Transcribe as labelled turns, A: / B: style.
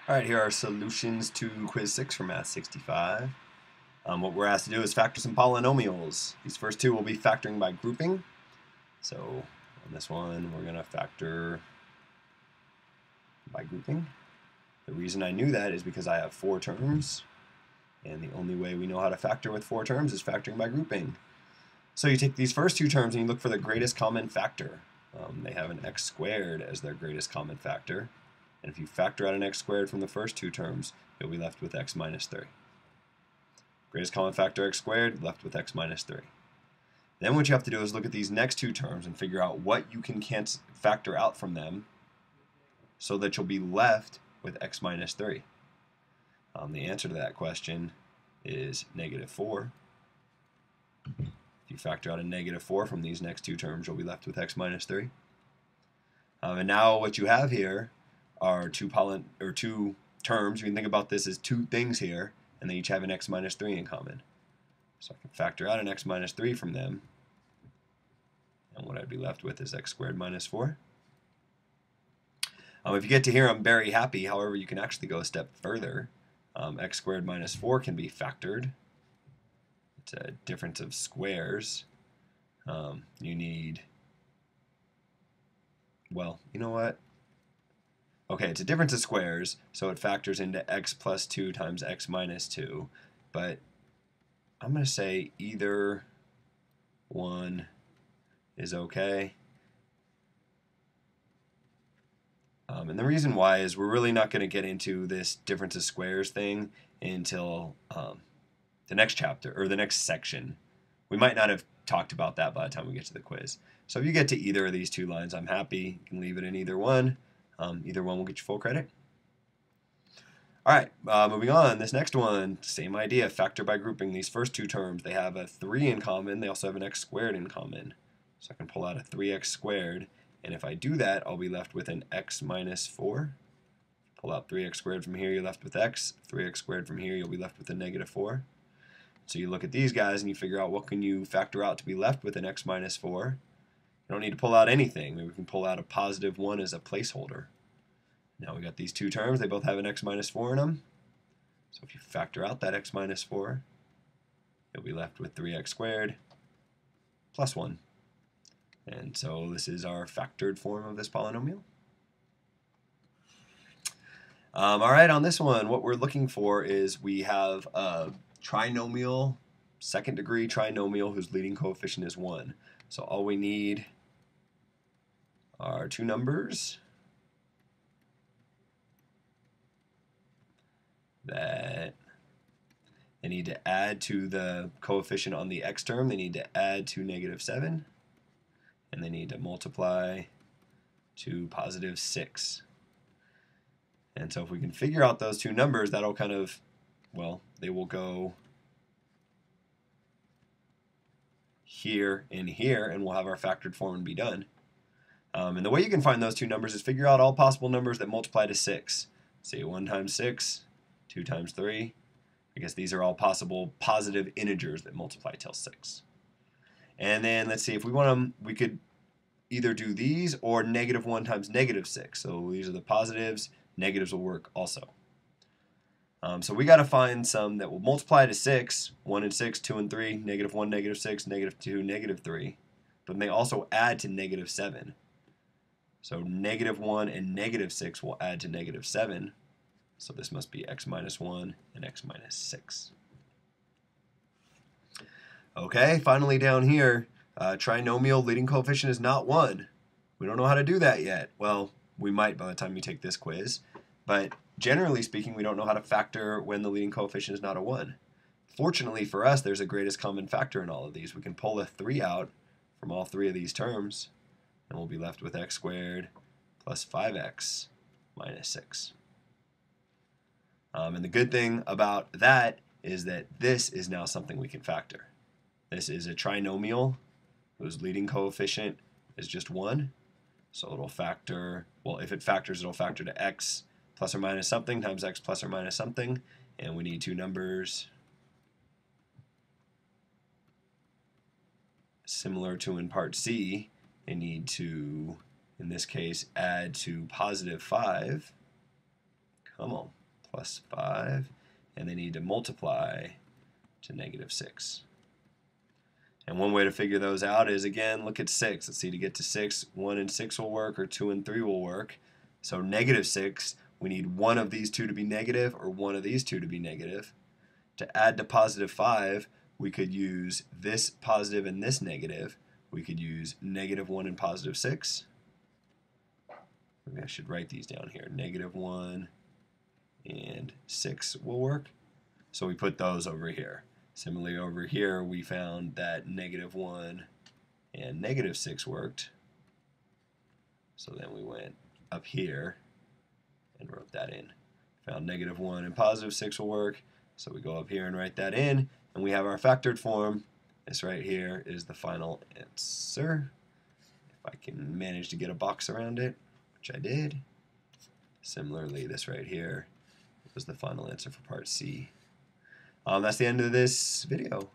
A: Alright, here are solutions to quiz 6 for Math 65. What we're asked to do is factor some polynomials. These first two will be factoring by grouping. So on this one, we're going to factor by grouping. The reason I knew that is because I have 4 terms, and the only way we know how to factor with 4 terms is factoring by grouping. So you take these first two terms and you look for the greatest common factor. They have an x squared as their greatest common factor. And if you factor out an x squared from the first two terms, you'll be left with x minus 3. Greatest common factor x squared, left with x minus 3. Then what you have to do is look at these next two terms and figure out what you can factor out from them so that you'll be left with x minus 3. The answer to that question is negative 4. If you factor out a negative 4 from these next two terms, you'll be left with x minus 3. And now what you have here are two terms. You can think about this as two things here, and they each have an x minus 3 in common. So I can factor out an x minus 3 from them, and what I'd be left with is x squared minus 4. If you get to here, I'm very happy. However, you can actually go a step further. X squared minus 4 can be factored. It's a difference of squares. You need, well, you know what? Okay, it's a difference of squares, so it factors into x plus 2 times x minus 2. But I'm going to say either one is okay. And the reason why is we're really not going to get into this difference of squares thing until the next chapter, or the next section. We might not have talked about that by the time we get to the quiz. So if you get to either of these two lines, I'm happy. You can leave it in either one. Either one will get you full credit. Alright, moving on. This next one, same idea, factor by grouping. These first two terms, they have a 3 in common. They also have an x squared in common. So I can pull out a 3x squared. And if I do that, I'll be left with an x minus 4. Pull out 3x squared from here, you're left with x. 3x squared from here, you'll be left with a negative 4. So you look at these guys and you figure out what can you factor out to be left with an x minus 4. You don't need to pull out anything. Maybe we can pull out a positive 1 as a placeholder. Now we got these two terms. They both have an x minus 4 in them. So if you factor out that x minus 4, you'll be left with 3x squared plus 1. And so this is our factored form of this polynomial. Alright, on this one, what we're looking for is we have a trinomial, second degree trinomial whose leading coefficient is 1. So all we need are two numbers that they need to add to the coefficient on the x term. They need to add to negative 7. And they need to multiply to positive 6. And so if we can figure out those two numbers, that'll kind of, well, they will go here and here, and we'll have our factored form and be done. And the way you can find those two numbers is figure out all possible numbers that multiply to 6. Say 1 times 6, 2 times 3. I guess these are all possible positive integers that multiply till 6. And then let's see, if we want them, we could either do these or negative 1 times negative 6. So these are the positives. Negatives will work also. So we got to find some that will multiply to 6, 1 and 6, 2 and 3, negative 1, negative 6, negative 2, negative 3. But they also add to negative 7. So negative 1 and negative 6 will add to negative 7. So this must be x minus 1 and x minus 6. Okay, finally down here, trinomial leading coefficient is not 1. We don't know how to do that yet. Well, we might by the time you take this quiz. But generally speaking, we don't know how to factor when the leading coefficient is not a 1. Fortunately for us, there's a greatest common factor in all of these. We can pull a 3 out from all three of these terms, and we'll be left with x squared plus 5x minus 6. And the good thing about that is that this is now something we can factor. This is a trinomial whose leading coefficient is just 1. So it'll factor, well, if it factors, it'll factor to x plus or minus something times x plus or minus something. And we need two numbers similar to in part C. They need to, in this case, add to positive 5 Come on. Plus 5. And they need to multiply to negative 6. And one way to figure those out is, again, look at 6. Let's see, to get to 6, 1 and 6 will work, or 2 and 3 will work. So negative 6, we need one of these two to be negative, or one of these two to be negative. To add to positive 5, we could use this positive and this negative. We could use negative 1 and positive 6. Maybe I should write these down here. Negative 1 and 6 will work. So we put those over here. Similarly, over here, we found that negative 1 and negative 6 worked. So then we went up here and wrote that in. Found negative 1 and positive 6 will work. So we go up here and write that in. And we have our factored form. This right here is the final answer. If I can manage to get a box around it, which I did. Similarly, this right here was the final answer for part C. That's the end of this video.